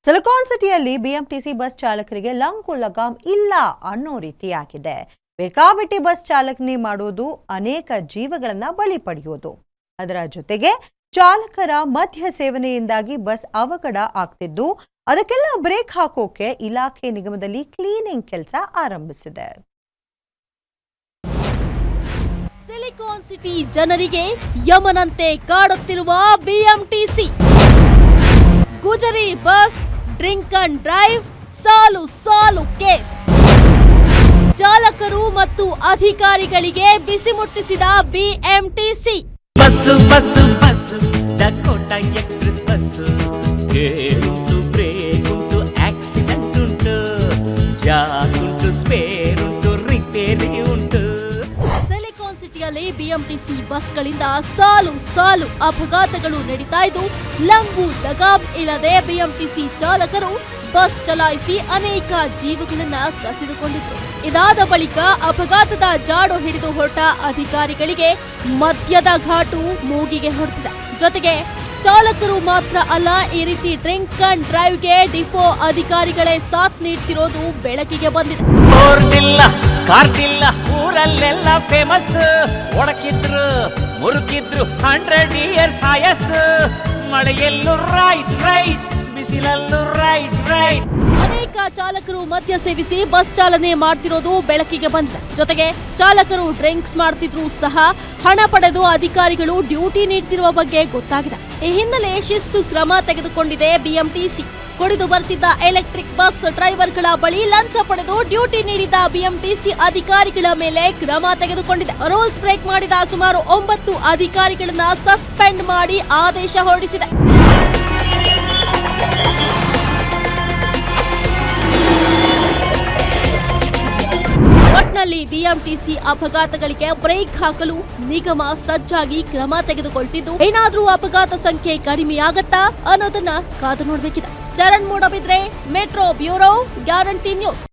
Silicon ಸಿಟಿಯಲ್ಲಿ BMTC bus ಚಾಲಕರಿಗೆ ಲಂಕು ಲಗಾಮ್ ಇಲ್ಲ ಅನ್ನೋ ರೀತಿಯಾಗಿದೆ. ಬೇಕಾಬಿಟ್ಟಿ ಬಸ್ ಚಾಲಕನೆ ಮಾಡೋದು ಅನೇಕ ಜೀವಗಳನ್ನ ಬಲಿ ಪಡೆಯೋದು. ಅದರ ಜೊತೆಗೆ ಚಾಲಕರ ಮದ್ಯ ಸೇವನೆಯಿಂದಾಗಿ ಬಸ್ ಅವಘಡ ಆಗ್ತಿದ್ದು ಅದಕ್ಕೆಲ್ಲ ಬ್ರೇಕ್ ಹಾಕೋಕೆ ಇಲಾಖೆ ನಿಗಮದಲ್ಲಿ ಕ್ಲೀನಿಂಗ್ ಕೆಲಸ ಆರಂಭಿಸಿದೆ. ಸಿಲಿಕಾನ್ ಸಿಟಿ ಜನರಿಗೆ ಯಮನಂತೆ ಕಾಡುತ್ತಿರುವ ಬಿಎಂಟಿಸಿ ಗುಜರಿ ಬಸ್ ಡ್ರಿಂಕ್ ಅಂಡ್ ಡ್ರೈವ್ ಸಾಲು ಸಾಲು ಕೇಸ್. ಚಾಲಕರು ಮತ್ತು ಅಧಿಕಾರಿಗಳಿಗೆ ಬಿಸಿ ಮುಟ್ಟಿಸಿದ BMTC. Bus bus bus Dakota express bus, ಗೇರುಂಟು ಬ್ರೇಕ್ ಉಂಟು ಆಕ್ಸಿಡೆಂಟ್ ಉಂಟು, ಜಾಕ್ ಉಂಟು ಸ್ಪೇರ್ ಉಂಟು ರಿಪೇರಿ ಉಂಟು. ಸಿಲಿಕಾನ್ ಸಿಟಿಯಲ್ಲಿ ಬಿಎಂಟಿಸಿ ಬಸ್ಗಳಿಂದ ಸಾಲು ಸಾಲು ಅಪಘಾತಗಳು ನಡೀತಾ ಇದ್ದು ಲಂಬು ಲಗಾಮ್ ಇಲ್ಲದೆ ಬಿಎಂಟಿಸಿ ಚಾಲಕರು ಬಸ್ ಚಲಾಯಿಸಿ ಅನೇಕ ಜೀವಗಳನ್ನ ಕಸಿದುಕೊಂಡಿದ್ರು. ಇದಾದ ಬಳಿಕ ಅಪಘಾತದ ಜಾಡು ಹಿಡಿದು ಹೊರಟ ಅಧಿಕಾರಿಗಳಿಗೆ ಮದ್ಯದ ಘಾಟು ಮೂಗಿಗೆ ಹೊಡೆದಿದೆ. ಜೊತೆಗೆ ಚಾಲಕರು ಮಾತ್ರ ಅಲ್ಲ, ಈ ರೀತಿ ಡ್ರಿಂಕ್ ಅಂಡ್ ಡ್ರೈವ್ಗೆ ಡಿಪೋ ಅಧಿಕಾರಿಗಳೇ ಸಾಥ್ ನೀಡ್ತಿರೋದು ಬೆಳಕಿಗೆ ಬಂದಿದೆ. ಕಾರ್ಟಿಲ್ಲ ಊರಲ್ಲೆಲ್ಲ ಫೇಮಸ್, ಒಡಕಿದ್ರು ಮುರುಕಿದ್ರು 100 years ಆಯಸ್, ಮಳೆಯಲ್ಲೂ ರೈಟ್ ರೈಟ್ ಬಿಸಿಲಲ್ಲೂ ರೈಟ್ ರೈಟ್. ಅನೇಕ ಚಾಲಕರು ಮದ್ಯ ಸೇವಿಸಿ ಬಸ್ ಚಾಲನೆ ಮಾಡ್ತಿರೋದು ಬೆಳಕಿಗೆ ಬಂದಿದೆ. ಜೊತೆಗೆ ಚಾಲಕರು ಡ್ರಿಂಕ್ಸ್ ಮಾಡ್ತಿದ್ರು ಸಹ ಹಣ ಪಡೆದು ಅಧಿಕಾರಿಗಳು ಡ್ಯೂಟಿ ನೀಡ್ತಿರುವ ಬಗ್ಗೆ ಗೊತ್ತಾಗಿದೆ. ಈ ಹಿನ್ನೆಲೆ ಶಿಸ್ತು ಕ್ರಮ ತೆಗೆದುಕೊಂಡಿದೆ ಬಿಎಂಟಿಸಿ. ಕುಡಿದು ಬರ್ತಿದ್ದ ಎಲೆಕ್ಟ್ರಿಕ್ ಬಸ್ ಡ್ರೈವರ್ಗಳ ಬಳಿ ಲಂಚ ಪಡೆದು ಡ್ಯೂಟಿ ನೀಡಿದ ಬಿಎಂಟಿಸಿ ಅಧಿಕಾರಿಗಳ ಮೇಲೆ ಕ್ರಮ ತೆಗೆದುಕೊಂಡಿದೆ. ರೂಲ್ಸ್ ಬ್ರೇಕ್ ಮಾಡಿದ ಸುಮಾರು 9 ಅಧಿಕಾರಿಗಳನ್ನ ಸಸ್ಪೆಂಡ್ ಮಾಡಿ ಆದೇಶ ಹೊರಡಿಸಿದೆ. ಒಟ್ನಲ್ಲಿ ಬಿಎಂಟಿಸಿ ಅಪಘಾತಗಳಿಗೆ ಬ್ರೇಕ್ ಹಾಕಲು ನಿಗಮ ಸಜ್ಜಾಗಿ ಕ್ರಮ ತೆಗೆದುಕೊಳ್ತಿದ್ದು ಏನಾದ್ರೂ ಅಪಘಾತ ಸಂಖ್ಯೆ ಕಡಿಮೆಯಾಗತ್ತಾ ಅನ್ನೋದನ್ನ ಕಾದು ನೋಡ್ಬೇಕಿದೆ. Charan Moodbidri, metro bureau, guarantee news.